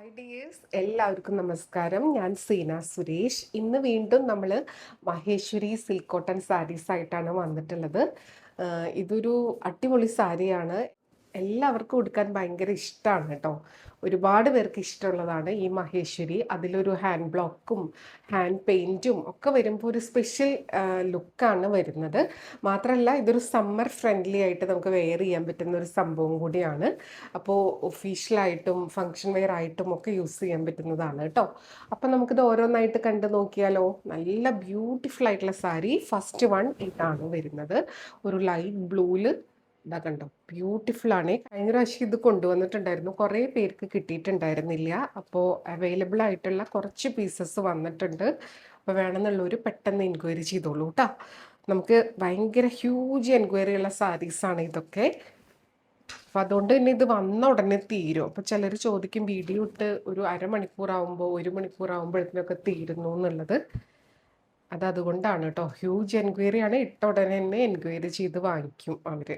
Hi dears, എല്ലാവർക്കും നമസ്കാരം. ഞാൻ സീന സുരേഷ്. ഇന്ന് വീണ്ടും നമ്മൾ മഹേശ്വരി സിൽക്ക് കോട്ടൺ സാരീസ് ആയിട്ടാണ് വന്നിട്ടുള്ളത്. ഇതൊരു അടിപൊളി സാരിയാണ്. എല്ലാവർക്കും ഉടുക്കാൻ ഭയങ്കര ഇഷ്ടമാണ് കേട്ടോ. ഒരുപാട് പേർക്ക് ഇഷ്ടമുള്ളതാണ് ഈ മഹേശ്വരി. അതിലൊരു ഹാൻഡ് ബ്ലോക്കും ഹാൻഡ് പെയിൻറ്റും ഒക്കെ വരുമ്പോൾ ഒരു സ്പെഷ്യൽ ലുക്കാണ് വരുന്നത്. മാത്രമല്ല ഇതൊരു സമ്മർ ഫ്രണ്ട്ലി ആയിട്ട് നമുക്ക് വെയർ ചെയ്യാൻ പറ്റുന്ന ഒരു സംഭവം കൂടിയാണ്. അപ്പോൾ ഒഫീഷ്യലായിട്ടും ഫങ്ഷൻ വെയർ ആയിട്ടും ഒക്കെ യൂസ് ചെയ്യാൻ പറ്റുന്നതാണ് കേട്ടോ. അപ്പം നമുക്കിത് ഓരോന്നായിട്ട് കണ്ടു നോക്കിയാലോ. നല്ല ബ്യൂട്ടിഫുൾ ആയിട്ടുള്ള സാരി. ഫസ്റ്റ് വൺ ഇതാണ് വരുന്നത്. ഒരു ലൈറ്റ് ബ്ലൂവിൽ ഇതാ കണ്ടോ, ബ്യൂട്ടിഫുൾ ആണ്. കഴിഞ്ഞ പ്രാവശ്യം ഇത് കൊണ്ടുവന്നിട്ടുണ്ടായിരുന്നു, കുറേ പേർക്ക് കിട്ടിയിട്ടുണ്ടായിരുന്നില്ല. അപ്പോൾ അവൈലബിൾ ആയിട്ടുള്ള കുറച്ച് പീസസ് വന്നിട്ടുണ്ട്. അപ്പോൾ വേണമെന്നുള്ളവർ പെട്ടെന്ന് എൻക്വയറി ചെയ്തോളൂ കേട്ടോ. നമുക്ക് ഭയങ്കര ഹ്യൂജ് എൻക്വയറി ഉള്ള സാരീസാണ് ഇതൊക്കെ. അപ്പം അതുകൊണ്ട് തന്നെ ഇത് വന്ന ഉടനെ തീരും. അപ്പോൾ ചിലർ ചോദിക്കും വീഡിയോ ഇട്ട് ഒരു അരമണിക്കൂറാവുമ്പോൾ 1 മണിക്കൂറാവുമ്പോഴത്തേനൊക്കെ തീരുന്നു എന്നുള്ളത്. അതുകൊണ്ടാണ് കേട്ടോ. ഹ്യൂജ് എൻക്വയറി ആണ്. ഇട്ട ഉടനെ തന്നെ എൻക്വയറി ചെയ്ത് വാങ്ങിക്കും അവർ.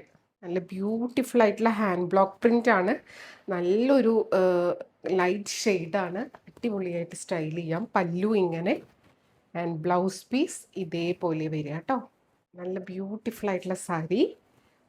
നല്ല ബ്യൂട്ടിഫുൾ ആയിട്ടുള്ള ഹാൻഡ് ബ്ലോക്ക് പ്രിൻ്റ് ആണ്. നല്ലൊരു ലൈറ്റ് ഷെയ്ഡാണ്. അടിപൊളിയായിട്ട് സ്റ്റൈൽ ചെയ്യാം. പല്ലു ഇങ്ങനെ ആൻഡ് ബ്ലൗസ് പീസ് ഇതേപോലെ വരിക കേട്ടോ. നല്ല ബ്യൂട്ടിഫുൾ ആയിട്ടുള്ള സാരി.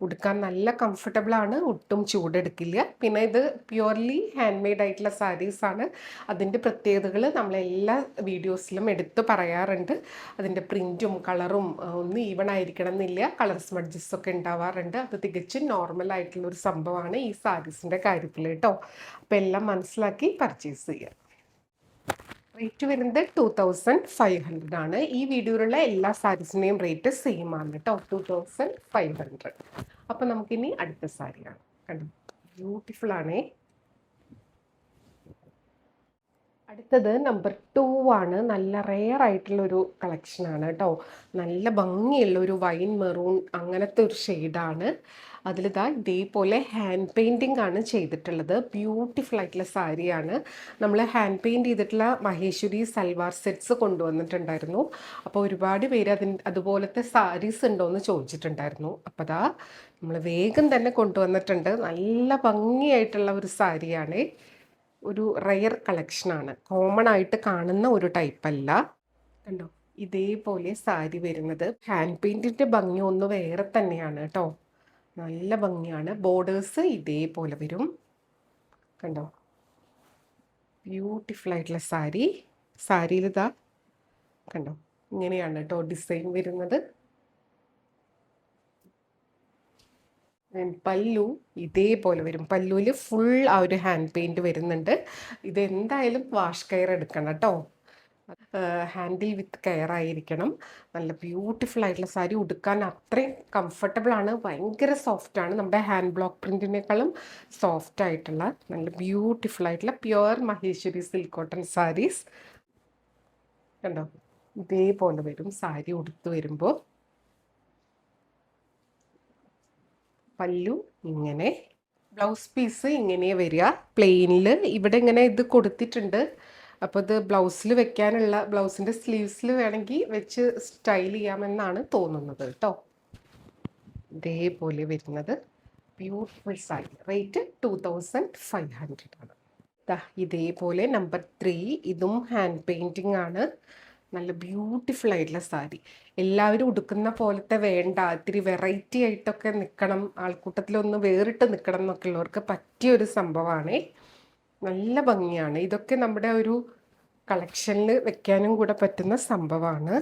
ഉടുക്കാൻ നല്ല കംഫർട്ടബിൾ ആണ്, ഒട്ടും ചൂടെടുക്കില്ല. പിന്നെ ഇത് പ്യുവർലി ഹാൻഡ് മെയ്ഡ് ആയിട്ടുള്ള സാരീസാണ്. അതിൻ്റെ പ്രത്യേകതകൾ നമ്മളെല്ലാ വീഡിയോസിലും എടുത്ത് പറയാറുണ്ട്. അതിൻ്റെ പ്രിൻറ്റും കളറും ഒന്നും ഈവൺ ആയിരിക്കണം എന്നില്ല. കളർ സ്മഡ്ജസ് ഒക്കെ ഉണ്ടാവാറുണ്ട്. അത് തികച്ചും നോർമൽ ആയിട്ടുള്ളൊരു സംഭവമാണ് ഈ സാരീസിൻ്റെ കാര്യത്തിൽ കേട്ടോ. അപ്പോൾ എല്ലാം മനസ്സിലാക്കി പർച്ചേസ് ചെയ്യുക. റേറ്റ് വരുന്നത് 2500 ആണ്. ഈ വീഡിയോയിലുള്ള എല്ലാ സാരീസിൻ്റെയും റേറ്റ് സെയിം ആണ് കേട്ടോ, 2500. അപ്പം നമുക്കിനി അടുത്ത സാരിയാണ്. കണ്ടു, ബ്യൂട്ടിഫുൾ ആണേ. അടുത്തത് നമ്പർ 2 ആണ്. നല്ല റെയർ ആയിട്ടുള്ളൊരു കളക്ഷനാണ് കേട്ടോ. നല്ല ഭംഗിയുള്ള ഒരു വൈൻ മെറൂൺ അങ്ങനത്തെ ഒരു ഷെയ്ഡാണ്. അതിലിതാ ഇതേപോലെ ഹാൻഡ് പെയിൻറ്റിംഗ് ആണ് ചെയ്തിട്ടുള്ളത്. ബ്യൂട്ടിഫുൾ ആയിട്ടുള്ള സാരിയാണ്. നമ്മൾ ഹാൻഡ് പെയിൻറ്റ് ചെയ്തിട്ടുള്ള മഹേശ്വരി സൽവാർ സെറ്റ്സ് കൊണ്ടുവന്നിട്ടുണ്ടായിരുന്നു. അപ്പോൾ ഒരുപാട് പേര് അതുപോലത്തെ സാരീസ് ഉണ്ടോയെന്ന് ചോദിച്ചിട്ടുണ്ടായിരുന്നു. അപ്പോൾ അതാ നമ്മൾ വേഗം തന്നെ കൊണ്ടുവന്നിട്ടുണ്ട്. നല്ല ഭംഗിയായിട്ടുള്ള ഒരു സാരിയാണ്. ഒരു റെയർ കളക്ഷനാണ്. കോമൺ ആയിട്ട് കാണുന്ന ഒരു ടൈപ്പല്ല. കണ്ടോ, ഇതേപോലെ സാരി വരുന്നത്. ഹാൻഡ് പെയിൻറ്റിൻ്റെ ഭംഗി ഒന്ന് വേറെ തന്നെയാണ് കേട്ടോ. നല്ല ഭംഗിയാണ്. ബോർഡേഴ്സ് ഇതേപോലെ വരും. കണ്ടോ, ബ്യൂട്ടിഫുൾ ആയിട്ടുള്ള സാരി. സാരിയിൽ ഇതാ കണ്ടോ, ഇങ്ങനെയാണ് കേട്ടോ ഡിസൈൻ വരുന്നത്. പല്ലു ഇതേപോലെ വരും. പല്ലുവിൽ ഫുൾ ആ ഒരു ഹാൻഡ് പെയിൻറ്റ് വരുന്നുണ്ട്. ഇതെന്തായാലും വാഷ് കെയർ എടുക്കണം കേട്ടോ. ഹാൻഡിൽ വിത്ത് കെയർ ആയിരിക്കണം. നല്ല ബ്യൂട്ടിഫുൾ ആയിട്ടുള്ള സാരി. ഉടുക്കാൻ അത്രയും കംഫർട്ടബിൾ ആണ്. ഭയങ്കര സോഫ്റ്റ് ആണ്. നമ്മുടെ ഹാൻഡ് ബ്ലോക്ക് പ്രിൻറ്റിനേക്കാളും സോഫ്റ്റ് ആയിട്ടുള്ള നല്ല ബ്യൂട്ടിഫുൾ ആയിട്ടുള്ള pure Maheshwari silk cotton saris. കണ്ടോ, ഇതേപോലെ വരും സാരി ഉടുത്ത് വരുമ്പോൾ. പല്ലു ഇങ്ങനെ, ബ്ലൗസ് പീസ് ഇങ്ങനെ വരിക പ്ലെയിനിൽ. ഇവിടെ ഇങ്ങനെ ഇത് കൊടുത്തിട്ടുണ്ട്. അപ്പോൾ ഇത് ബ്ലൗസിൽ വെക്കാനുള്ള, ബ്ലൗസിൻ്റെ സ്ലീവ്സിൽ വേണമെങ്കിൽ വെച്ച് സ്റ്റൈൽ ചെയ്യാമെന്നാണ് തോന്നുന്നത് കേട്ടോ. ഇതേപോലെ വരുന്നത് ബ്യൂട്ടിഫുൾ സാരി. റേറ്റ് 2500 ആണ്. ഇതേപോലെ നമ്പർ 3. ഇതും ഹാൻഡ് പെയിൻറ്റിംഗ് ആണ്. നല്ല ബ്യൂട്ടിഫുൾ ആയിട്ടുള്ള സാരി. എല്ലാവരും ഉടുക്കുന്ന പോലത്തെ വേണ്ട, ഇത്തിരി വെറൈറ്റി ആയിട്ടൊക്കെ നിൽക്കണം, ആൾക്കൂട്ടത്തിലൊന്ന് വേറിട്ട് നിൽക്കണം എന്നൊക്കെ ഉള്ളവർക്ക് പറ്റിയൊരു സംഭവമാണ്. നല്ല ഭംഗിയാണ്. ഇതൊക്കെ നമ്മുടെ ഒരു കളക്ഷനിൽ വെക്കാനും കൂടെ പറ്റുന്ന സംഭവമാണ്.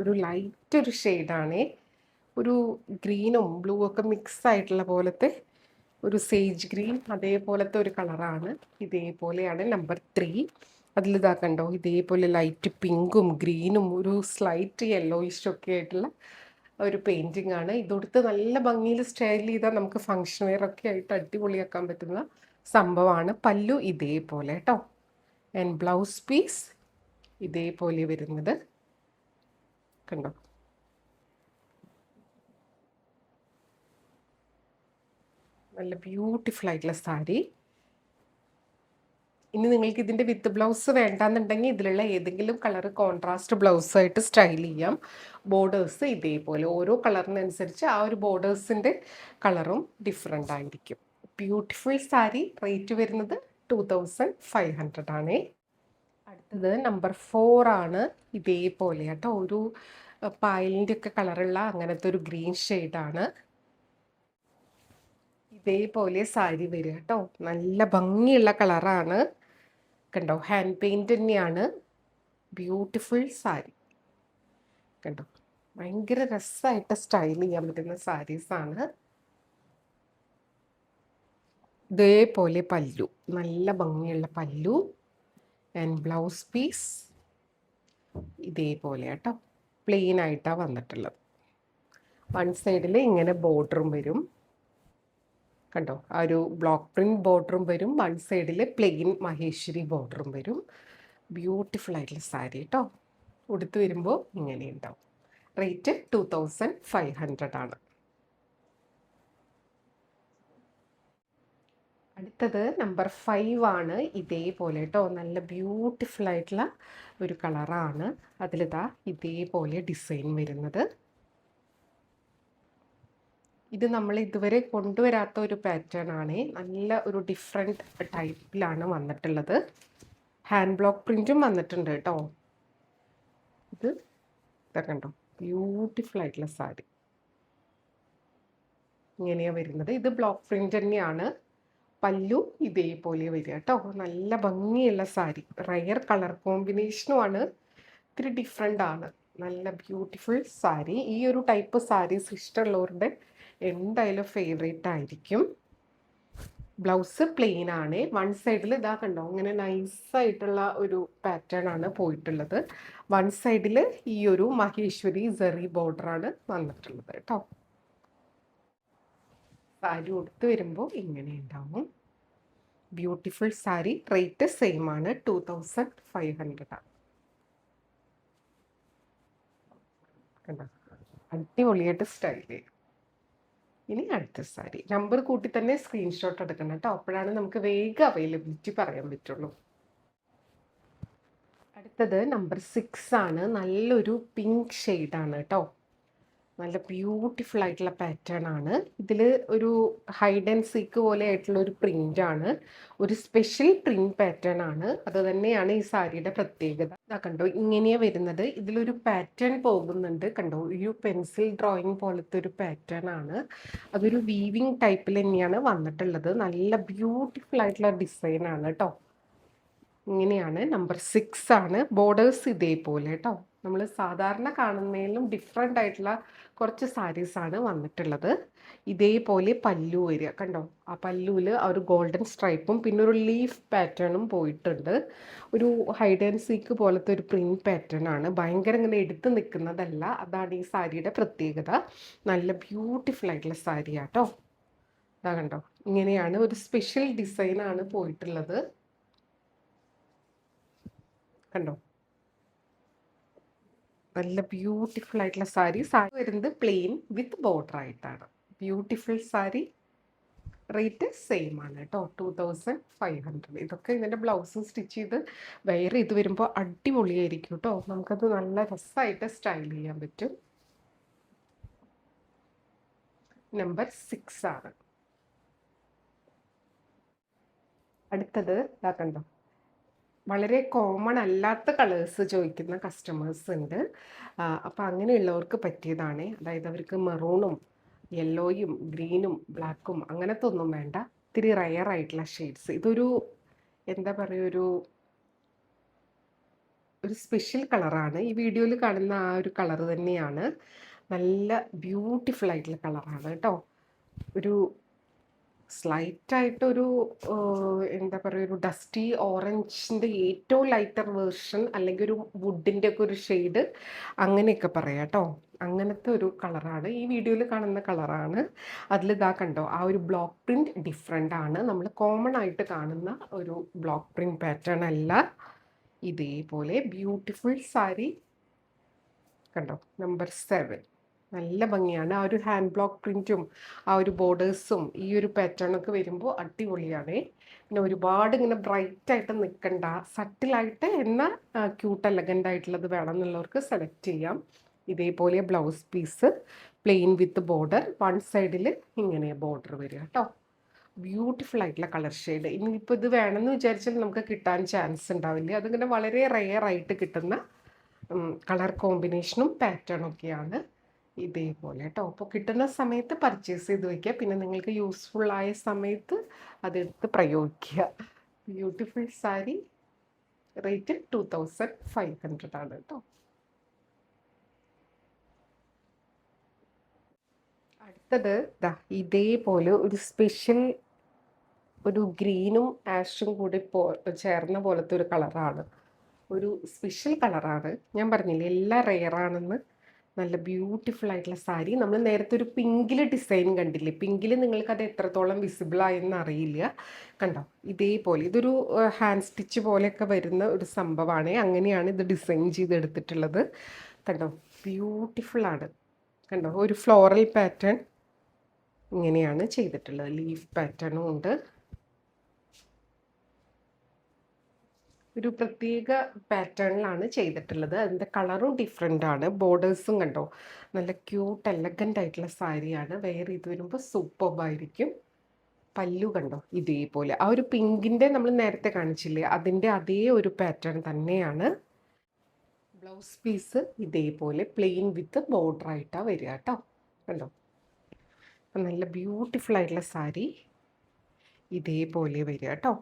ഒരു ലൈറ്റ് ഒരു ഷെയ്ഡാണ്. ഒരു ഗ്രീനും ബ്ലൂ ഒക്കെ മിക്സ് ആയിട്ടുള്ള പോലത്തെ ഒരു സേജ് ഗ്രീൻ, അതേപോലത്തെ ഒരു കളറാണ്. ഇതേപോലെയാണ് നമ്പർ 3. അതിലിതാ കണ്ടോ, ഇതേപോലെ ലൈറ്റ് പിങ്കും ഗ്രീനും ഒരു സ്ലൈറ്റ് യെല്ലോയിഷൊക്കെ ആയിട്ടുള്ള ഒരു പെയിൻറ്റിംഗ് ആണ്. ഇതൊടുത്ത് നല്ല ഭംഗിയിൽ സ്റ്റൈൽ ചെയ്താൽ നമുക്ക് ഫങ്ഷൻ വെയർ ഒക്കെ ആയിട്ട് അടിപൊളിയാക്കാൻ പറ്റുന്ന സംഭവമാണ്. പല്ലു ഇതേപോലെ കേട്ടോ. ആൻഡ് ബ്ലൗസ് പീസ് ഇതേപോലെ വരുന്നത്. കണ്ടോ, നല്ല ബ്യൂട്ടിഫുൾ ആയിട്ടുള്ള സാരി. ഇനി നിങ്ങൾക്ക് ഇതിൻ്റെ വിത്ത് ബ്ലൗസ് വേണ്ടാന്നുണ്ടെങ്കിൽ ഇതിലുള്ള ഏതെങ്കിലും കളർ കോൺട്രാസ്റ്റ് ബ്ലൗസായിട്ട് സ്റ്റൈൽ ചെയ്യാം. ബോർഡേഴ്സ് ഇതേപോലെ ഓരോ കളറിനനുസരിച്ച് ആ ഒരു ബോർഡേഴ്സിൻ്റെ കളറും ഡിഫറെൻ്റ് ആയിരിക്കും. ബ്യൂട്ടിഫുൾ സാരി. റേറ്റ് വരുന്നത് 2500 ആണേ. അടുത്തത് നമ്പർ 4 ആണ്. ഇതേപോലെ കേട്ടോ, ഒരു പായലിൻ്റെ ഒക്കെ കളറുള്ള അങ്ങനത്തെ ഒരു ഗ്രീൻ ഷെയ്ഡാണ്. ഇതേപോലെ സാരി വരിക കേട്ടോ. നല്ല ഭംഗിയുള്ള കളറാണ്. കണ്ടോ, ഹാൻഡ് പെയിൻറ് തന്നെയാണ്. ബ്യൂട്ടിഫുൾ സാരി കണ്ടോ. ഭയങ്കര രസമായിട്ട് സ്റ്റൈൽ ചെയ്യാൻ പറ്റുന്ന സാരീസാണ്. ഇതേപോലെ പല്ലു, നല്ല ഭംഗിയുള്ള പല്ലു ആൻഡ് ബ്ലൗസ് പീസ് ഇതേപോലെ കേട്ടോ, പ്ലെയിൻ ആയിട്ടാണ് വന്നിട്ടുള്ളത്. വൺ സൈഡിൽ ഇങ്ങനെ ബോർഡറും വരും കണ്ടോ, ആ ഒരു ബ്ലോക്ക് പ്രിന്റ് ബോർഡറും വരും. വൺ സൈഡിൽ പ്ലെയിൻ മഹേശ്വരി ബോർഡറും വരും. ബ്യൂട്ടിഫുൾ ആയിട്ടുള്ള സാരി കേട്ടോ. ഉടുത്ത് വരുമ്പോൾ ഇങ്ങനെ ഉണ്ടാവും. റേറ്റ് 2500 ആണ്. അടുത്തത് നമ്പർ 5 ആണ്. ഇതേപോലെ കേട്ടോ, നല്ല ബ്യൂട്ടിഫുൾ ആയിട്ടുള്ള ഒരു കളറാണ്. അതിലിതാ ഇതേപോലെ ഡിസൈൻ വരുന്നത്. ഇത് നമ്മൾ ഇതുവരെ കൊണ്ടുവരാത്ത ഒരു പാറ്റേൺ ആണ്. നല്ല ഒരു ഡിഫറെൻറ്റ് ടൈപ്പിലാണ് വന്നിട്ടുള്ളത്. ഹാൻഡ് ബ്ലോക്ക് പ്രിൻറ്റും വന്നിട്ടുണ്ട് കേട്ടോ. ഇതൊക്കെ കണ്ടോ, ബ്യൂട്ടിഫുൾ ആയിട്ടുള്ള സാരി ഇങ്ങനെയാണ് വരുന്നത്. ഇത് ബ്ലോക്ക് പ്രിന്റ് തന്നെയാണ്. പല്ലു ഇതേപോലെ വരിക കേട്ടോ. നല്ല ഭംഗിയുള്ള സാരി, റയർ കളർ കോമ്പിനേഷനുമാണ്. ഇത്തിരി ഡിഫറെൻ്റ് ആണ്. നല്ല ബ്യൂട്ടിഫുൾ സാരി. ഈ ഒരു ടൈപ്പ് സാരീസ് ഇഷ്ടമുള്ളവരുടെ എന്തായാലും ഫേവറേറ്റ് ആയിരിക്കും. ബ്ലൗസ് പ്ലെയിൻ ആണ്. വൺ സൈഡിൽ ഇതാ കണ്ടോ, ഇങ്ങനെ നൈസായിട്ടുള്ള ഒരു പാറ്റേൺ ആണ് പോയിട്ടുള്ളത്. വൺ സൈഡിൽ ഈ ഒരു മഹേശ്വരി സെറി ബോർഡറാണ് വന്നിട്ടുള്ളത് കേട്ടോ. സാരി ഉടുത്ത് വരുമ്പോൾ ഇങ്ങനെ ഉണ്ടാവും. ബ്യൂട്ടിഫുൾ സാരി. റേറ്റ് സെയിം ആണ്, 2500 ആണ്. കണ്ടോ, അടിപൊളിയായിട്ട് സ്റ്റൈൽ ചെയ്യും. ഇനി അടുത്ത സാരി നമ്പർ കൂട്ടി തന്നെ സ്ക്രീൻഷോട്ട് എടുക്കണം കേട്ടോ. അപ്പോഴാണ് നമുക്ക് വേഗം അവൈലബിലിറ്റി പറയാൻ പറ്റുള്ളൂ. അടുത്തത് നമ്പർ 6 ആണ്. നല്ലൊരു പിങ്ക് ഷെയ്ഡാണ് കേട്ടോ. നല്ല ബ്യൂട്ടിഫുൾ ആയിട്ടുള്ള പാറ്റേൺ ആണ്. ഇതിൽ ഒരു ഹൈഡ് ആൻഡ് സീക്ക് പോലെ ആയിട്ടുള്ള ഒരു പ്രിന്റ് ആണ്. ഒരു സ്പെഷ്യൽ പ്രിന്റ് പാറ്റേൺ ആണ്. അത് തന്നെയാണ് ഈ സാരിയുടെ പ്രത്യേകത. ഇതാ കണ്ടോ, ഇങ്ങനെയാണ് വരുന്നത്. ഇതിലൊരു പാറ്റേൺ പോകുന്നുണ്ട് കണ്ടോ. ഒരു പെൻസിൽ ഡ്രോയിങ് പോലത്തെ ഒരു പാറ്റേൺ ആണ്. അതൊരു വീവിങ് ടൈപ്പിൽ തന്നെയാണ് വന്നിട്ടുള്ളത്. നല്ല ബ്യൂട്ടിഫുൾ ആയിട്ടുള്ള ഡിസൈൻ ആണ് കേട്ടോ. ഇങ്ങനെയാണ്. നമ്പർ 6 ആണ്. ബോർഡേഴ്സ് ഇതേപോലെ കേട്ടോ. നമ്മൾ സാധാരണ കാണുന്നതിലും ഡിഫറെൻ്റ് ആയിട്ടുള്ള കുറച്ച് സാരീസാണ് വന്നിട്ടുള്ളത്. ഇതേപോലെ പല്ലു വരിക കണ്ടോ. ആ പല്ലുവിൽ ആ ഒരു ഗോൾഡൻ സ്ട്രൈപ്പും പിന്നെ ഒരു ലീഫ് പാറ്റേണും പോയിട്ടുണ്ട്. ഒരു ഹൈഡ് ആൻഡ് സീക്ക് പോലത്തെ ഒരു പ്രിന്റ് പാറ്റേൺ ആണ്. ഭയങ്കര ഇങ്ങനെ എടുത്ത് നിൽക്കുന്നതല്ല. അതാണ് ഈ സാരിയുടെ പ്രത്യേകത. നല്ല ബ്യൂട്ടിഫുൾ ആയിട്ടുള്ള സാരിയാട്ടോ. അതാ കണ്ടോ, ഇങ്ങനെയാണ് ഒരു സ്പെഷ്യൽ ഡിസൈനാണ് പോയിട്ടുള്ളത് കണ്ടോ. നല്ല ബ്യൂട്ടിഫുൾ ആയിട്ടുള്ള സാരി. സാരി വരുന്നത് പ്ലെയിൻ വിത്ത് ബോർഡർ ആയിട്ടാണ്. ബ്യൂട്ടിഫുൾ സാരി. റേറ്റ് സെയിം ആണ് കേട്ടോ, 2500. ഇതൊക്കെ ഇതിൻ്റെ ബ്ലൗസ് സ്റ്റിച്ച് ചെയ്ത് വെയർ ചെയ്ത് വരുമ്പോൾ അടിപൊളിയായിരിക്കും കേട്ടോ. നമുക്കത് നല്ല രസമായിട്ട് സ്റ്റൈൽ ചെയ്യാൻ പറ്റും. നമ്പർ 6 ആണ്. അടുത്തത് ഇതാ കണ്ടോ, വളരെ കോമൺ അല്ലാത്ത കളേഴ്സ് ചോദിക്കുന്ന കസ്റ്റമേഴ്സ് ഉണ്ട്. അപ്പോൾ അങ്ങനെയുള്ളവർക്ക് പറ്റിയതാണ്. അതായത് അവർക്ക് മെറൂണും യെല്ലോയും ഗ്രീനും ബ്ലാക്കും അങ്ങനത്തെ ഒന്നും വേണ്ട. ഇത്തിരി റയർ ആയിട്ടുള്ള ഷെയ്ഡ്സ്. ഇതൊരു എന്താ പറയുക, ഒരു സ്പെഷ്യൽ കളറാണ്. ഈ വീഡിയോയിൽ കാണുന്ന ആ ഒരു കളർ തന്നെയാണ്. നല്ല ബ്യൂട്ടിഫുൾ ആയിട്ടുള്ള കളറാണ് കേട്ടോ. ഒരു സ്ലൈറ്റായിട്ടൊരു എന്താ പറയുക, ഒരു ഡസ്റ്റി ഓറഞ്ചിൻ്റെ ഏറ്റവും ലൈറ്റർ വേർഷൻ, അല്ലെങ്കിൽ ഒരു വുഡിൻ്റെ ഒക്കെ ഒരു ഷെയ്ഡ്, അങ്ങനെയൊക്കെ പറയാം കേട്ടോ. അങ്ങനത്തെ ഒരു കളറാണ് ഈ വീഡിയോയിൽ കാണുന്ന കളറാണ്. അതിലിതാ കണ്ടോ, ആ ഒരു ബ്ലോക്ക് പ്രിൻറ്റ് ഡിഫറെൻ്റ് ആണ്. നമ്മൾ കോമൺ ആയിട്ട് കാണുന്ന ഒരു ബ്ലോക്ക് പ്രിൻറ്റ് പാറ്റേൺ അല്ല. ഇതേപോലെ ബ്യൂട്ടിഫുൾ സാരി കണ്ടോ. നമ്പർ 7 നല്ല ഭംഗിയാണ്. ആ ഒരു ഹാൻഡ് ബ്ലോക്ക് പ്രിൻറ്റും ആ ഒരു ബോർഡേഴ്സും ഈ ഒരു പാറ്റേണൊക്കെ വരുമ്പോൾ അടിപൊളിയാണ്. പിന്നെ ഒരുപാട് ഇങ്ങനെ ബ്രൈറ്റായിട്ട് നിൽക്കണ്ട, സട്ടിലായിട്ട് എന്നാൽ ക്യൂട്ട് എലഗൻ്റ് ആയിട്ടുള്ളത് വേണം എന്നുള്ളവർക്ക് സെലക്ട് ചെയ്യാം. ഇതേപോലെ blouse piece plain with border. One സൈഡിൽ ഇങ്ങനെ ബോർഡർ വരിക കേട്ടോ. ബ്യൂട്ടിഫുൾ ആയിട്ടുള്ള കളർ ഷെയ്ഡ്. ഇനിയിപ്പോൾ ഇത് വേണമെന്ന് വിചാരിച്ചാൽ നമുക്ക് കിട്ടാൻ ചാൻസ് ഉണ്ടാവില്ല. അതിങ്ങനെ വളരെ റെയർ ആയിട്ട് കിട്ടുന്ന കളർ കോമ്പിനേഷനും പാറ്റേണും ഒക്കെയാണ് ഇതേപോലെ കേട്ടോ. അപ്പോൾ കിട്ടുന്ന സമയത്ത് പർച്ചേസ് ചെയ്ത് വയ്ക്കുക. പിന്നെ നിങ്ങൾക്ക് യൂസ്ഫുൾ ആയ സമയത്ത് അതെടുത്ത് പ്രയോഗിക്കുക. ബ്യൂട്ടിഫുൾ സാരി. റേറ്റ് 2500 ആണ് കേട്ടോ. അടുത്തത് ഇതേപോലെ ഒരു സ്പെഷ്യൽ ഒരു ഗ്രീനും ആഷും കൂടി ചേർന്ന പോലത്തെ ഒരു കളറാണ്. ഒരു സ്പെഷ്യൽ കളറാണ്. ഞാൻ പറഞ്ഞില്ലേ എല്ലാം റെയറാണെന്ന്. നല്ല ബ്യൂട്ടിഫുൾ ആയിട്ടുള്ള സാരി. നമ്മൾ നേരത്തെ ഒരു പിങ്കിൽ ഡിസൈൻ കണ്ടില്ലേ? പിങ്കിൽ നിങ്ങൾക്കത് എത്രത്തോളം വിസിബിൾ ആയെന്ന് അറിയില്ല. കണ്ടോ ഇതേപോലെ ഇതൊരു ഹാൻഡ് സ്റ്റിച്ച് പോലെയൊക്കെ വരുന്ന ഒരു സംഭവമാണ്. അങ്ങനെയാണ് ഇത് ഡിസൈൻ ചെയ്തെടുത്തിട്ടുള്ളത്. കണ്ടോ ബ്യൂട്ടിഫുൾ ആണ്. കണ്ടോ ഒരു ഫ്ലോറൽ പാറ്റേൺ ഇങ്ങനെയാണ് ചെയ്തിട്ടുള്ളത്. ലീഫ് പാറ്റേണും ഉണ്ട്. ഒരു പ്രത്യേക പാറ്റേണിലാണ് ചെയ്തിട്ടുള്ളത്. അതിൻ്റെ കളറും ഡിഫറെൻ്റ് ആണ്. ബോർഡേഴ്സും കണ്ടോ നല്ല ക്യൂട്ട് എലഗൻ്റ് ആയിട്ടുള്ള സാരിയാണ്. വെയർ ചെയ്ത് വരുമ്പോൾ സൂപ്പർബായിരിക്കും. പല്ലു കണ്ടോ ഇതേപോലെ ആ ഒരു പിങ്കിൻ്റെ നമ്മൾ നേരത്തെ കാണിച്ചില്ലേ അതിൻ്റെ അതേ ഒരു പാറ്റേൺ തന്നെയാണ്. ബ്ലൗസ് പീസ് ഇതേപോലെ പ്ലെയിൻ വിത്ത് ബോർഡർ ആയിട്ടാണ് വരിക കേട്ടോ. കണ്ടോ നല്ല ബ്യൂട്ടിഫുൾ ആയിട്ടുള്ള സാരി ഇതേപോലെ വരിക കേട്ടോ.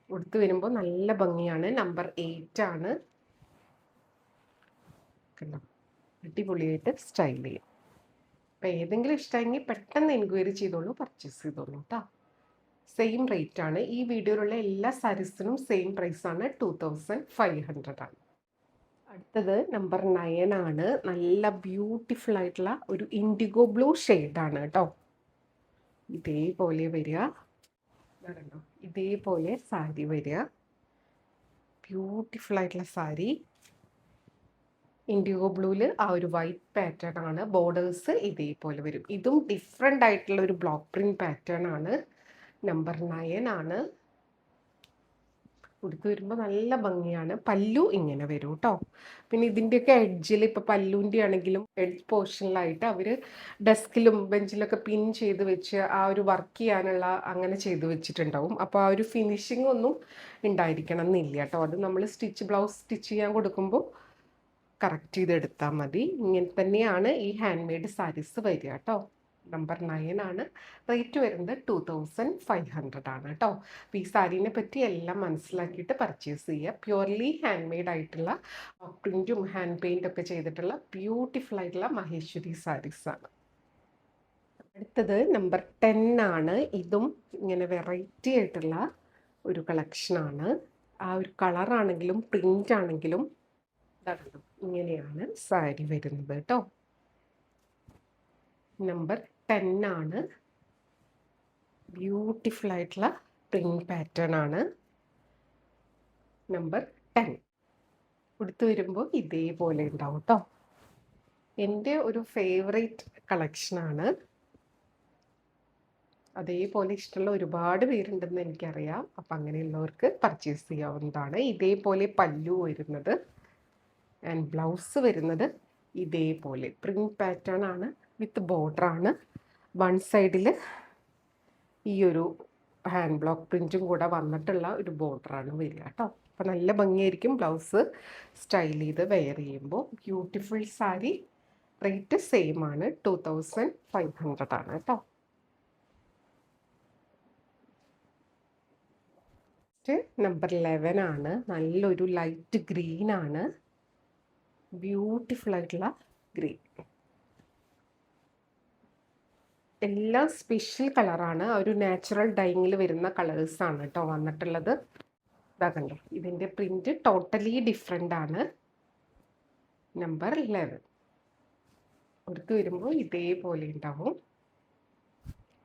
ഉടുത്ത് വരുമ്പോൾ നല്ല ഭംഗിയാണ്. നമ്പർ 8 ആണ്. കണ്ടോ അടിപൊളിയായിട്ട് സ്റ്റൈൽ ചെയ്യും. അപ്പം ഏതെങ്കിലും ഇഷ്ടമെങ്കിൽ പെട്ടെന്ന് എൻക്വയറി ചെയ്തോളൂ, പർച്ചേസ് ചെയ്തോളൂ കേട്ടോ. സെയിം റേറ്റ് ആണ്. ഈ വീഡിയോയിലുള്ള എല്ലാ സാരീസിനും സെയിം പ്രൈസാണ്. 2500 ആണ്. അടുത്തത് നമ്പർ 9 ആണ്. നല്ല ബ്യൂട്ടിഫുൾ ആയിട്ടുള്ള ഒരു ഇൻഡിഗോ ബ്ലൂ ഷെയ്ഡാണ് കേട്ടോ. ഇതേപോലെ വരിക. കണ്ടോ ഇതേപോലെ സാരി വരിക. ബ്യൂട്ടിഫുൾ ആയിട്ടുള്ള സാരി. ഇൻഡിഗോ ബ്ലൂവിൽ ആ ഒരു വൈറ്റ് പാറ്റേൺ ആണ്. ബോർഡേഴ്സ് ഇതേപോലെ വരും. ഇതും ഡിഫറെൻ്റ് ആയിട്ടുള്ള ഒരു ബ്ലോക്ക് പ്രിന്റ് പാറ്റേൺ ആണ്. നമ്പർ 9 ആണ്. ഉടുത്ത് വരുമ്പോൾ നല്ല ഭംഗിയാണ്. പല്ലു ഇങ്ങനെ വരും കേട്ടോ. പിന്നെ ഇതിൻ്റെയൊക്കെ എഡ്ജിൽ ഇപ്പോൾ പല്ലുവിൻ്റെ ആണെങ്കിലും എഡ്ജ് പോർഷനിലായിട്ട് അവർ ഡെസ്കിലും ബെഞ്ചിലൊക്കെ പിൻ ചെയ്ത് വെച്ച് ആ ഒരു വർക്ക് ചെയ്യാനുള്ള അങ്ങനെ ചെയ്ത് വെച്ചിട്ടുണ്ടാവും. അപ്പോൾ ആ ഒരു ഫിനിഷിംഗ് ഒന്നും ഉണ്ടായിരിക്കണം എന്നില്ല കേട്ടോ. അത് നമ്മൾ ബ്ലൗസ് സ്റ്റിച്ച് ചെയ്യാൻ കൊടുക്കുമ്പോൾ കറക്റ്റ് ചെയ്തെടുത്താൽ മതി. ഇങ്ങനെ തന്നെയാണ് ഈ ഹാൻഡ് മെയ്ഡ് സാരീസ് വരിക കേട്ടോ. നമ്പർ 9 ആണ്. റേറ്റ് വരുന്നത് 2500 ആണ് കേട്ടോ. അപ്പോൾ ഈ സാരീനെ പറ്റി എല്ലാം മനസ്സിലാക്കിയിട്ട് പർച്ചേസ് ചെയ്യുക. പ്യുവർലി ഹാൻഡ് മെയ്ഡ് ആയിട്ടുള്ള പ്രിൻറ്റും ഹാൻഡ് പെയിൻ്റ് ഒക്കെ ചെയ്തിട്ടുള്ള ബ്യൂട്ടിഫുൾ ആയിട്ടുള്ള മഹേശ്വരി സാരീസാണ്. അടുത്തത് നമ്പർ 10 ആണ്. ഇതും ഇങ്ങനെ വെറൈറ്റി ആയിട്ടുള്ള ഒരു കളക്ഷനാണ്. ആ ഒരു കളറാണെങ്കിലും പ്രിൻ്റ് ആണെങ്കിലും ഇങ്ങനെയാണ് സാരി വരുന്നത് കേട്ടോ. നമ്പർ 10 ആണ്. ബ്യൂട്ടിഫുൾ ആയിട്ടുള്ള പ്രിന്റ് പാറ്റേൺ ആണ്. നമ്പർ 10 ഉടുത്ത് വരുമ്പോൾ ഇതേപോലെ ഉണ്ടാവും കേട്ടോ. എൻ്റെ ഒരു ഫേവറേറ്റ് കളക്ഷനാണ്. അതേപോലെ ഇഷ്ടമുള്ള ഒരുപാട് പേരുണ്ടെന്ന് എനിക്കറിയാം. അപ്പം അങ്ങനെയുള്ളവർക്ക് പർച്ചേസ് ചെയ്യാവുന്നതാണ്. ഇതേപോലെ പല്ലു വരുന്നത് ആൻഡ് ബ്ലൗസ് വരുന്നത് ഇതേപോലെ പ്രിന്റ് പാറ്റേൺ ആണ്. വിത്ത് ബോർഡറാണ്. വൺ സൈഡിൽ ഈ ഒരു ഹാൻഡ് ബ്ലോക്ക് പ്രിൻറ്റും കൂടെ വന്നിട്ടുള്ള ഒരു ബോർഡറാണ് വരിക കേട്ടോ. അപ്പോൾ നല്ല ഭംഗിയായിരിക്കും ബ്ലൗസ് സ്റ്റൈൽ ചെയ്ത് വെയർ ചെയ്യുമ്പോൾ. ബ്യൂട്ടിഫുൾ സാരി. റേറ്റ് സെയിം ആണ്. 2500 ആണ് കേട്ടോ. നമ്പർ 11 ആണ്. നല്ലൊരു ലൈറ്റ് ഗ്രീൻ ആണ്. ബ്യൂട്ടിഫുൾ ആയിട്ടുള്ള ഗ്രീൻ. എല്ലാം സ്പെഷ്യൽ കളറാണ്. ഒരു നാച്ചുറൽ ഡൈങ്ങിൽ വരുന്ന കളേഴ്സാണ് കേട്ടോ വന്നിട്ടുള്ളത്. ഇതാ കണ്ടോ ഇതിൻ്റെ പ്രിന്റ് ടോട്ടലി ഡിഫറെൻ്റ് ആണ്. നമ്പർ 11 ഉടുത്ത് വരുമ്പോൾ ഇതേപോലെ ഉണ്ടാവും.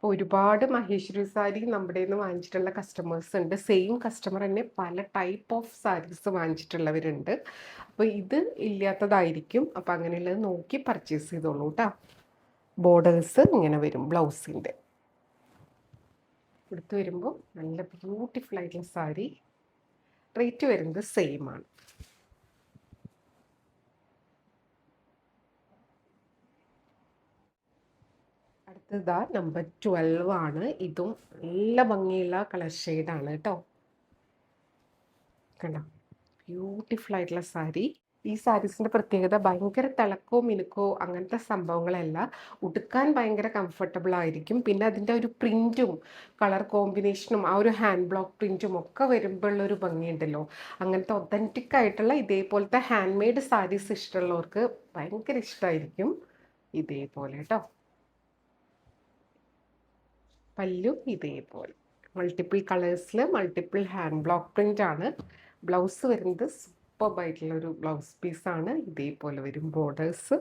ഒരുപാട് മഹേശ്വരി സാരി നമ്മുടെ നിന്ന് വാങ്ങിച്ചിട്ടുള്ള കസ്റ്റമേഴ്സ് ഉണ്ട്. സെയിം കസ്റ്റമർ തന്നെ പല ടൈപ്പ് ഓഫ് സാരീസ് വാങ്ങിച്ചിട്ടുള്ളവരുണ്ട്. അപ്പോൾ ഇത് ഇല്ലാത്തതായിരിക്കും. അപ്പോൾ അങ്ങനെയുള്ളത് നോക്കി പർച്ചേസ് ചെയ്തോളൂ കേട്ടോ. ബോർഡേഴ്സ് ഇങ്ങനെ വരും ബ്ലൗസിൻ്റെ. എടുത്ത് വരുമ്പോൾ നല്ല ബ്യൂട്ടിഫുൾ ആയിട്ടുള്ള സാരി. റേറ്റ് വരുന്നത് സെയിം ആണ്. ഇതാ നമ്പർ 12 ആണ്. ഇതും നല്ല ഭംഗിയുള്ള കളർ ഷെയ്ഡാണ് കേട്ടോ. കണ്ടോ, ബ്യൂട്ടിഫുൾ ആയിട്ടുള്ള സാരി. ഈ സാരീസിൻ്റെ പ്രത്യേകത ഭയങ്കര തിളക്കോ മിനുക്കോ അങ്ങനത്തെ സംഭവങ്ങളല്ല, ഉടുക്കാൻ ഭയങ്കര കംഫർട്ടബിൾ ആയിരിക്കും. പിന്നെ അതിൻ്റെ ഒരു പ്രിൻറ്റും കളർ കോമ്പിനേഷനും ആ ഒരു ഹാൻഡ് ബ്ലോക്ക് പ്രിൻറ്റും ഒക്കെ വരുമ്പോഴുള്ളൊരു ഭംഗിയുണ്ടല്ലോ, അങ്ങനത്തെ ഒത്തൻറ്റിക് ആയിട്ടുള്ള ഇതേപോലത്തെ ഹാൻഡ് മെയ്ഡ് സാരീസ് ഇഷ്ടമുള്ളവർക്ക് ഭയങ്കര ഇഷ്ടമായിരിക്കും. ഇതേപോലെ കേട്ടോ, പല്ലു ഇതേപോലെ മൾട്ടിപ്പിൾ കളേഴ്സിൽ മൾട്ടിപ്പിൾ ഹാൻഡ് ബ്ലോക്ക് പ്രിൻ്റ് ആണ്. ബ്ലൗസ് വരുന്നത് സൂപ്പർബായിട്ടുള്ളൊരു ബ്ലൗസ് പീസാണ്. ഇതേപോലെ വരും ബോർഡേഴ്സ്.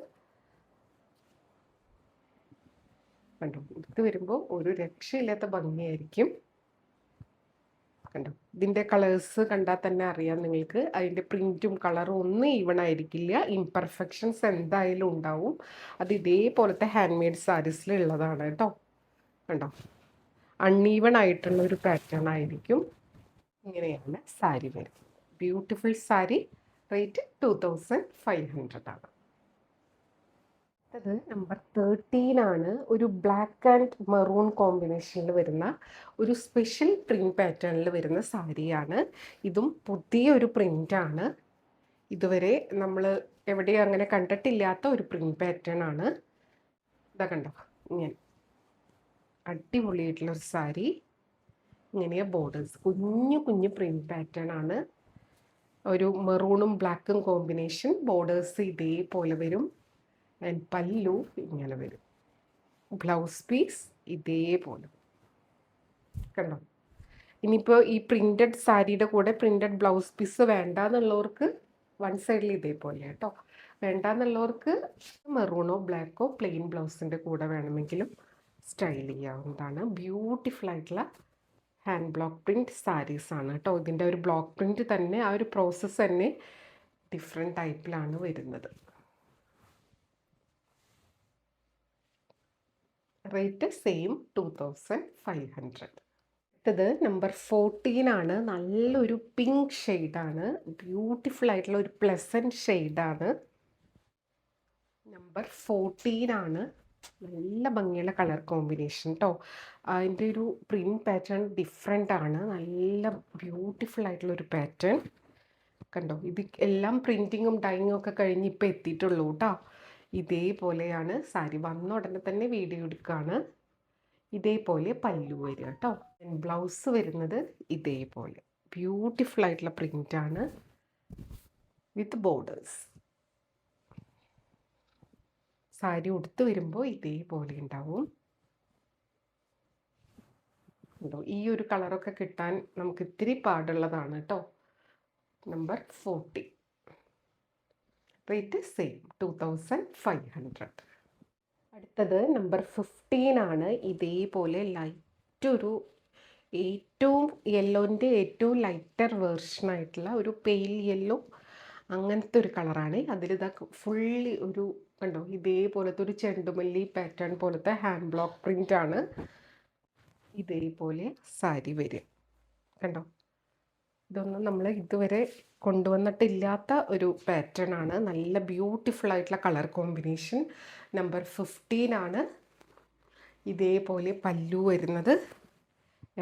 കണ്ടോ, ഇത് വരുമ്പോൾ ഒരു രക്ഷയില്ലാത്ത ഭംഗിയായിരിക്കും. കണ്ടോ, ഇതിൻ്റെ കളേഴ്സ് കണ്ടാൽ തന്നെ അറിയാം നിങ്ങൾക്ക്, അതിൻ്റെ പ്രിൻറ്റും കളറും ഒന്നും ഈവൺ ആയിരിക്കില്ല, ഇംപെർഫെക്ഷൻസ് എന്തായാലും ഉണ്ടാവും. അത് ഇതേപോലത്തെ ഹാൻഡ് മെയ്ഡ് സാരീസിൽ ഉള്ളതാണ് കേട്ടോ. കണ്ടോ, അൺഈവൺ ആയിട്ടുള്ള ഒരു പാറ്റേൺ ആയിരിക്കും. ഇങ്ങനെയാണ് സാരി വരുന്നത്. ബ്യൂട്ടിഫുൾ സാരി. റേറ്റ് 2500 ആണ്. അടുത്തത് നമ്പർ 13 ആണ്. ഒരു ബ്ലാക്ക് ആൻഡ് മെറൂൺ കോമ്പിനേഷനിൽ വരുന്ന ഒരു സ്പെഷ്യൽ പ്രിന്റ് പാറ്റേണിൽ വരുന്ന സാരിയാണ്. ഇതും പുതിയൊരു പ്രിൻ്റാണ്. ഇതുവരെ നമ്മൾ എവിടെയും അങ്ങനെ കണ്ടിട്ടില്ലാത്ത ഒരു പ്രിന്റ് പാറ്റേൺ ആണ്. ഇതാ കണ്ടോ, ഇങ്ങനെ അടിപൊളിയായിട്ടുള്ളൊരു സാരി. ഇങ്ങനെ ബോർഡേഴ്സ്, കുഞ്ഞു കുഞ്ഞു പ്രിന്റ് പാറ്റേൺ ആണ്. ഒരു മെറൂണും ബ്ലാക്കും കോമ്പിനേഷൻ. ബോർഡേഴ്സ് ഇതേപോലെ വരും. ആൻഡ് പല്ലു ഇങ്ങനെ വരും. ബ്ലൗസ് പീസ് ഇതേപോലെ. കണ്ടോ, ഇനിയിപ്പോൾ ഈ പ്രിൻറ്റഡ് സാരിയുടെ കൂടെ പ്രിൻറ്റഡ് ബ്ലൗസ് പീസ് വേണ്ടാന്നുള്ളവർക്ക് വൺ സൈഡിൽ ഇതേപോലെ കേട്ടോ. വേണ്ടാന്നുള്ളവർക്ക് മെറൂണോ ബ്ലാക്കോ പ്ലെയിൻ ബ്ലൗസിൻ്റെ കൂടെ വേണമെങ്കിലും സ്റ്റൈൽ ചെയ്യാവുന്നതാണ്. ബ്യൂട്ടിഫുൾ ആയിട്ടുള്ള ഹാൻഡ് ബ്ലോക്ക് പ്രിൻറ്റ് സാരീസാണ് കേട്ടോ. ഇതിൻ്റെ ഒരു ബ്ലോക്ക് പ്രിൻറ്റ് തന്നെ, ആ ഒരു പ്രോസസ്സ് തന്നെ ഡിഫറെൻറ്റ് ടൈപ്പിലാണ് വരുന്നത്. Rate same 2500. അടുത്തത് നമ്പർ 14 ആണ്. നല്ലൊരു പിങ്ക് ഷെയ്ഡാണ്. ബ്യൂട്ടിഫുൾ ആയിട്ടുള്ള ഒരു പ്ലസൻറ്റ് ഷെയ്ഡാണ്. നമ്പർ 14 ആണ്. നല്ല ഭംഗിയുള്ള കളർ കോമ്പിനേഷൻ കേട്ടോ. അതിൻ്റെ ഒരു പ്രിൻറ്റ് പാറ്റേൺ ഡിഫറെൻ്റ് ആണ്. നല്ല ബ്യൂട്ടിഫുൾ ആയിട്ടുള്ളൊരു പാറ്റേൺ. കണ്ടോ, ഇത് എല്ലാം പ്രിൻറ്റിങ്ങും ഡൈയിങ്ങും ഒക്കെ കഴിഞ്ഞ് ഇപ്പോൾ എത്തിയിട്ടുള്ളൂ കേട്ടോ. ഇതേപോലെയാണ് സാരി. വന്ന ഉടനെ തന്നെ വീഡിയോ എടുക്കുകയാണ്. ഇതേപോലെ പല്ലു വരിക കേട്ടോ. ബ്ലൗസ് വരുന്നത് ഇതേപോലെ ബ്യൂട്ടിഫുൾ ആയിട്ടുള്ള പ്രിൻ്റാണ് വിത്ത് ബോർഡേഴ്സ്. സാരി ഉടുത്ത് വരുമ്പോൾ ഇതേപോലെ ഉണ്ടാവും. ഈ ഒരു കളറൊക്കെ കിട്ടാൻ നമുക്ക് ഇത്തിരി പാടുള്ളതാണ് കേട്ടോ. നമ്പർ 40. Rate same 2500. അടുത്തത് നമ്പർ 15 ആണ്. ഇതേപോലെ ലൈറ്റ് ഒരു ഏറ്റവും യെല്ലോൻ്റെ ഏറ്റവും ലൈറ്റർ വേർഷനായിട്ടുള്ള ഒരു പെയിൽ യെല്ലോ അങ്ങനത്തെ ഒരു കളറാണ്. അതിലിതാ ഫുള്ളി ഒരു കണ്ടോ, ഇതേപോലത്തെ ഒരു ചെണ്ടുമല്ലി പാറ്റേൺ പോലത്തെ ഹാൻഡ് ബ്ലോക്ക് പ്രിൻ്റ് ആണ്. ഇതേപോലെ സാരി വരും. കണ്ടോ, ഇതൊന്നും നമ്മൾ ഇതുവരെ കൊണ്ടുവന്നിട്ടില്ലാത്ത ഒരു പാറ്റേൺ ആണ്. നല്ല ബ്യൂട്ടിഫുൾ ആയിട്ടുള്ള കളർ കോമ്പിനേഷൻ. നമ്പർ 15 ആണ്. ഇതേപോലെ പല്ലു വരുന്നത്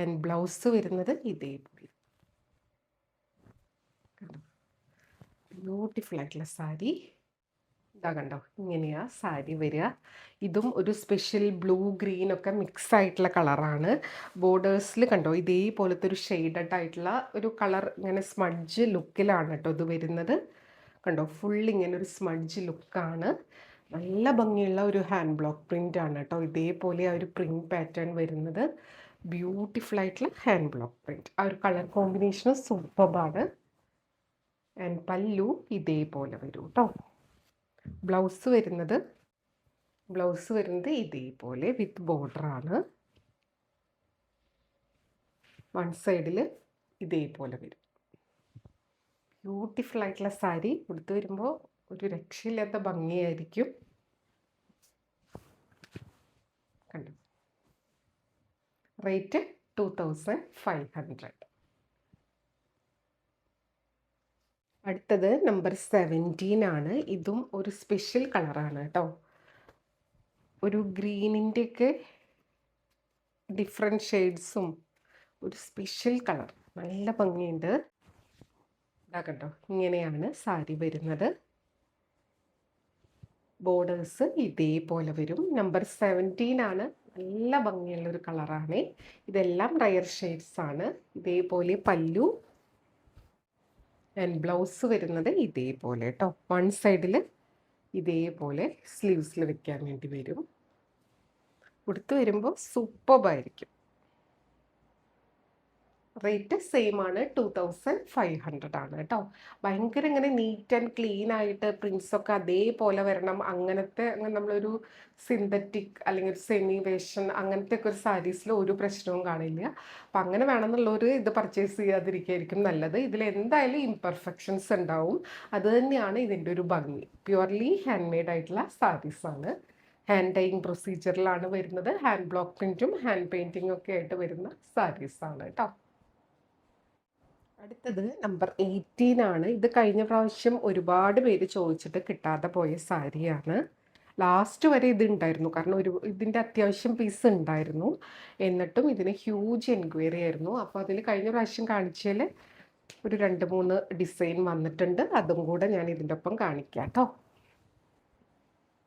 ആൻഡ് ബ്ലൗസ് വരുന്നത് ഇതേപോലെ. ബ്യൂട്ടിഫുൾ ആയിട്ടുള്ള സാരി. ഇതാ കണ്ടോ, ഇങ്ങനെയാ സാരി വരിക. ഇതും ഒരു സ്പെഷ്യൽ ബ്ലൂ ഗ്രീൻ ഒക്കെ മിക്സ് ആയിട്ടുള്ള കളറാണ്. ബോർഡേഴ്സിൽ കണ്ടോ ഇതേപോലത്തെ ഒരു ഷെയ്ഡഡ് ആയിട്ടുള്ള ഒരു കളർ, ഇങ്ങനെ സ്മഡ്ജ് ലുക്കിലാണ് കേട്ടോ ഇത് വരുന്നത്. കണ്ടോ, ഫുൾ ഇങ്ങനെ ഒരു സ്മഡ്ജ് ലുക്കാണ്. നല്ല ഭംഗിയുള്ള ഒരു ഹാൻഡ് ബ്ലോക്ക് പ്രിൻ്റ് ആണ് കേട്ടോ. ഇതേപോലെ ആ ഒരു പ്രിൻറ്റ് പാറ്റേൺ വരുന്നത്. ബ്യൂട്ടിഫുൾ ആയിട്ടുള്ള ഹാൻഡ് ബ്ലോക്ക് പ്രിൻറ്റ്. ആ ഒരു കളർ കോമ്പിനേഷനും സൂപ്പർബാണ്. ആൻഡ് പല്ലു ഇതേപോലെ വരും കേട്ടോ. ബ്ലൗസ് വരുന്നത് ഇതേപോലെ വിത്ത് ബോർഡറാണ്. വൺ സൈഡിൽ ഇതേപോലെ വരും. ബ്യൂട്ടിഫുൾ ആയിട്ടുള്ള സാരി. ഉടുത്ത് വരുമ്പോൾ ഒരു രക്ഷയില്ലാത്ത ഭംഗിയായിരിക്കും. കണ്ടു. റേറ്റ് 2500. അടുത്തത് നമ്പർ 17 ആണ്. ഇതും ഒരു സ്പെഷ്യൽ കളറാണ് കേട്ടോ. ഒരു ഗ്രീനിൻ്റെയൊക്കെ ഡിഫറെൻറ്റ് ഷെയ്ഡ്സും ഒരു സ്പെഷ്യൽ കളർ, നല്ല ഭംഗിയുണ്ട്. ഇതാ കണ്ടോ, ഇങ്ങനെയാണ് സാരി വരുന്നത്. ബോർഡേഴ്സ് ഇതേപോലെ വരും. നമ്പർ 17 ആണ്. നല്ല ഭംഗിയുള്ളൊരു കളറാണ്. ഇതെല്ലാം റയർ ഷെയ്ഡ്സ് ആണ്. ഇതേപോലെ പല്ലു ആൻഡ് ബ്ലൗസ് വരുന്നത് ഇതേപോലെ കേട്ടോ. വൺ സൈഡിൽ ഇതേപോലെ സ്ലീവ്സിൽ വെക്കാൻ വേണ്ടി വരും. ഉടുത്ത് വരുമ്പോൾ സൂപ്പർബായിരിക്കും. റേറ്റ് സെയിം ആണ്, 2500 ആണ് കേട്ടോ. ഭയങ്കര ഇങ്ങനെ നീറ്റ് ആൻഡ് ക്ലീൻ ആയിട്ട് പ്രിൻസൊക്കെ അതേപോലെ വരണം, അങ്ങനത്തെ നമ്മളൊരു സിന്തറ്റിക് അല്ലെങ്കിൽ ഒരു സെമി വേഷൻ അങ്ങനത്തെ ഒക്കെ ഒരു സാരീസിൽ ഒരു പ്രശ്നവും കാണില്ല. അപ്പം അങ്ങനെ വേണമെന്നുള്ളവർ ഇത് പർച്ചേസ് ചെയ്യാതിരിക്കുകയായിരിക്കും നല്ലത്. ഇതിൽ എന്തായാലും ഇംപെർഫെക്ഷൻസ് ഉണ്ടാവും. അത് തന്നെയാണ് ഇതിൻ്റെ ഒരു ഭംഗി. പ്യുവർലി ഹാൻഡ് മെയ്ഡ് ആയിട്ടുള്ള സാരീസാണ്. ഹാൻഡ് ഡൈയിങ് പ്രൊസീജിയറിലാണ് വരുന്നത്. ഹാൻഡ് ബ്ലോക്ക് പ്രിൻറ്റും ഹാൻഡ് പെയിൻറ്റിങ്ങും ഒക്കെ ആയിട്ട് വരുന്ന സാരീസാണ് കേട്ടോ. അടുത്തത് നമ്പർ 18 ആണ്. ഇത് കഴിഞ്ഞ പ്രാവശ്യം ഒരുപാട് പേര് ചോദിച്ചിട്ട് കിട്ടാതെ പോയ സാരിയാണ്. ലാസ്റ്റ് വരെ ഇത് ഉണ്ടായിരുന്നു, കാരണം ഇതിൻ്റെ അത്യാവശ്യം പീസ് ഉണ്ടായിരുന്നു. എന്നിട്ടും ഇതിന് ഹ്യൂജ് എൻക്വയറി ആയിരുന്നു. അപ്പോൾ അതിൽ കഴിഞ്ഞ പ്രാവശ്യം കാണിച്ചതിൽ ഒരു 2-3 ഡിസൈൻ വന്നിട്ടുണ്ട്. അതും കൂടെ ഞാൻ ഇതിൻ്റെ ഒപ്പം കാണിക്കാം കേട്ടോ.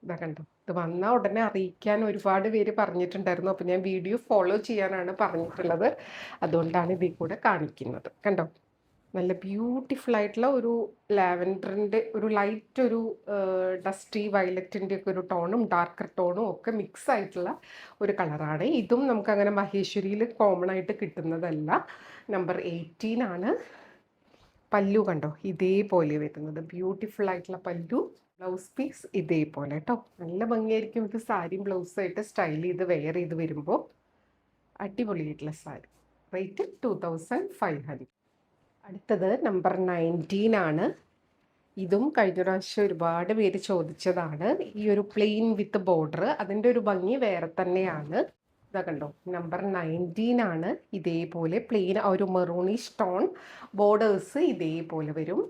ഇതാ കണ്ടോ, ഇത് വന്നാൽ ഉടനെ അറിയിക്കാൻ ഒരുപാട് പേര് പറഞ്ഞിട്ടുണ്ടായിരുന്നു. അപ്പോൾ ഞാൻ വീഡിയോ ഫോളോ ചെയ്യാനാണ് പറഞ്ഞിട്ടുള്ളത്. അതുകൊണ്ടാണ് ഇതിൽ കൂടെ കാണിക്കുന്നത്. കണ്ടോ, നല്ല ബ്യൂട്ടിഫുൾ ആയിട്ടുള്ള ഒരു ലാവൻഡറിൻ്റെ ഒരു ലൈറ്റ് ഒരു ഡസ്റ്റി വയലറ്റിൻ്റെ ഒക്കെ ഒരു ടോണും ഡാർക്കർ ടോണും ഒക്കെ മിക്സ് ആയിട്ടുള്ള ഒരു കളറാണ്. ഇതും നമുക്കങ്ങനെ മഹേശ്വരിയിൽ കോമൺ ആയിട്ട് കിട്ടുന്നതല്ല. നമ്പർ 18 ആണ്. പല്ലു കണ്ടോ, ഇതേപോലെ വരുന്നത് ബ്യൂട്ടിഫുൾ ആയിട്ടുള്ള പല്ലു. ബ്ലൗസ് പീസ് ഇതേപോലെ കേട്ടോ. നല്ല ഭംഗിയായിരിക്കും ഇത് സാരിയും ബ്ലൗസായിട്ട് സ്റ്റൈൽ ചെയ്ത് വെയർ ചെയ്ത് വരുമ്പോൾ. അടിപൊളിയായിട്ടുള്ള സാരി. റേറ്റ് 2500. അടുത്തത് നമ്പർ 19 ആണ്. ഇതും കഴിഞ്ഞ പ്രാവശ്യം ഒരുപാട് പേര് ചോദിച്ചതാണ്. ഈ ഒരു പ്ലെയിൻ വിത്ത് ബോർഡർ, അതിൻ്റെ ഒരു ഭംഗി വേറെ തന്നെയാണ്. ഇതാ കണ്ടോ, നമ്പർ 19 ആണ്. ഇതേപോലെ പ്ലെയിൻ ഒരു മെറൂണിഷ് ടോൺ, ബോർഡേഴ്സ് ഇതേപോലെ വരും.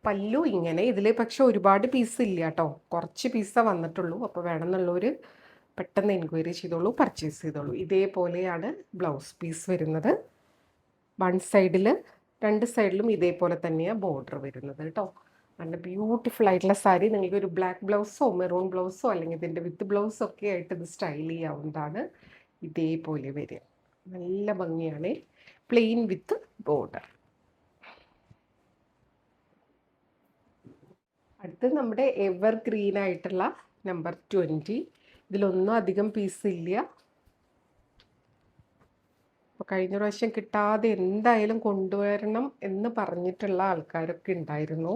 പല്ലു ഇങ്ങനെ. ഇതിൽ പക്ഷെ ഒരുപാട് പീസ് ഇല്ല കേട്ടോ, കുറച്ച് പീസേ വന്നിട്ടുള്ളൂ. അപ്പോൾ വേണമെന്നുള്ളവർ പെട്ടെന്ന് എൻക്വയറി ചെയ്തോളൂ, പർച്ചേസ് ചെയ്തോളൂ. ഇതേപോലെയാണ് ബ്ലൗസ് പീസ് വരുന്നത്. വൺ സൈഡിൽ, രണ്ട് സൈഡിലും ഇതേപോലെ തന്നെയാണ് ബോർഡർ വരുന്നത് കേട്ടോ. നല്ല ബ്യൂട്ടിഫുൾ ആയിട്ടുള്ള സാരി. നിങ്ങൾക്ക് ഒരു ബ്ലാക്ക് ബ്ലൗസോ മെറൂൺ ബ്ലൗസോ അല്ലെങ്കിൽ ഇതിൻ്റെ വിത്ത് ബ്ലൗസോ ഒക്കെ ആയിട്ട് ഇത് സ്റ്റൈൽ ചെയ്യാവുന്നതാണ്. ഇതേപോലെ വരിക, നല്ല ഭംഗിയാണ്. Plain with border. അടുത്ത് നമ്മുടെ എവർ ഗ്രീൻ ആയിട്ടുള്ള നമ്പർ 20. ഇതിലൊന്നും അധികം പീസ് ഇല്ല. അപ്പോൾ കഴിഞ്ഞ പ്രാവശ്യം കിട്ടാതെ എന്തായാലും കൊണ്ടുവരണം എന്ന് പറഞ്ഞിട്ടുള്ള ആൾക്കാരൊക്കെ ഉണ്ടായിരുന്നു.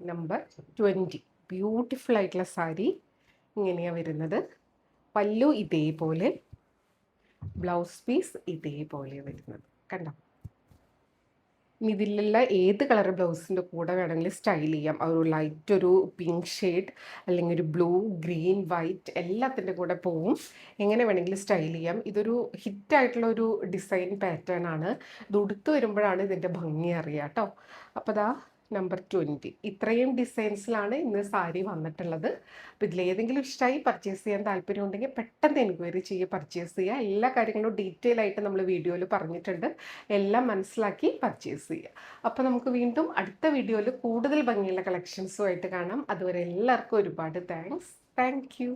നമ്പർ 20. ബ്യൂട്ടിഫുൾ ആയിട്ടുള്ള സാരി ഇങ്ങനെയാണ് വരുന്നത്. പല്ലു ഇതേപോലെ, ബ്ലൗസ് പീസ് ഇതേപോലെ വരുന്നത്. കണ്ടോ, ഇനി ഇതിലുള്ള ഏത് കളർ ബ്ലൗസിൻ്റെ കൂടെ വേണമെങ്കിലും സ്റ്റൈൽ ചെയ്യാം. ഒരു ലൈറ്റ് ഒരു പിങ്ക് ഷെയ്ഡ് അല്ലെങ്കിൽ ഒരു ബ്ലൂ, ഗ്രീൻ, വൈറ്റ് എല്ലാത്തിൻ്റെ കൂടെ പോവും. എങ്ങനെ വേണമെങ്കിലും സ്റ്റൈൽ ചെയ്യാം. ഇതൊരു ഹിറ്റായിട്ടുള്ള ഒരു ഡിസൈൻ പാറ്റേൺ ആണ്. ഇത് ഉടുത്ത് വരുമ്പോഴാണ് ഇതിൻ്റെ ഭംഗി അറിയുക കേട്ടോ. അപ്പോൾ ദാ നമ്പർ 20. ഇത്രയും ഡിസൈൻസിലാണ് ഇന്ന് സാരി വന്നിട്ടുള്ളത്. അപ്പോൾ ഇതിലേതെങ്കിലും ഇഷ്ടമായി പർച്ചേസ് ചെയ്യാൻ താല്പര്യം ഉണ്ടെങ്കിൽ പെട്ടെന്ന് എൻക്വയറി ചെയ്യുക, പർച്ചേസ് ചെയ്യുക. എല്ലാ കാര്യങ്ങളും ഡീറ്റെയിൽ ആയിട്ട് നമ്മൾ വീഡിയോയിൽ പറഞ്ഞിട്ടുണ്ട്. എല്ലാം മനസ്സിലാക്കി പർച്ചേസ് ചെയ്യുക. അപ്പോൾ നമുക്ക് വീണ്ടും അടുത്ത വീഡിയോയിൽ കൂടുതൽ ഭംഗിയുള്ള കളക്ഷൻസുമായിട്ട് കാണാം. അതുവരെ എല്ലാവർക്കും ഒരുപാട് താങ്ക്സ്. Thank you.